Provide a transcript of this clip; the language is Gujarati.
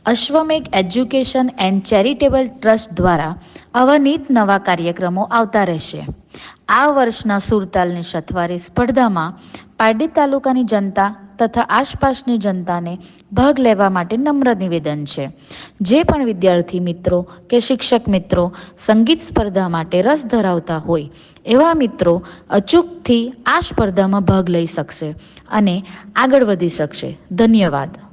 અશ્વમેઘ એજ્યુકેશન એન્ડ ચેરિટેબલ ટ્રસ્ટ દ્વારા અવનીત નવા કાર્યક્રમો આવતા રહેશે. આ વર્ષના સુરતાલની શતવારી સ્પર્ધામાં પારડી તાલુકાની જનતા તથા આસપાસની જનતાને ભાગ લેવા માટે નમ્ર નિવેદન છે. જે પણ વિદ્યાર્થી મિત્રો કે શિક્ષક મિત્રો સંગીત સ્પર્ધા માટે રસ ધરાવતા હોય એવા મિત્રો અચૂકથી આ સ્પર્ધામાં ભાગ લઈ શકશે અને આગળ વધી શકશે. ધન્યવાદ.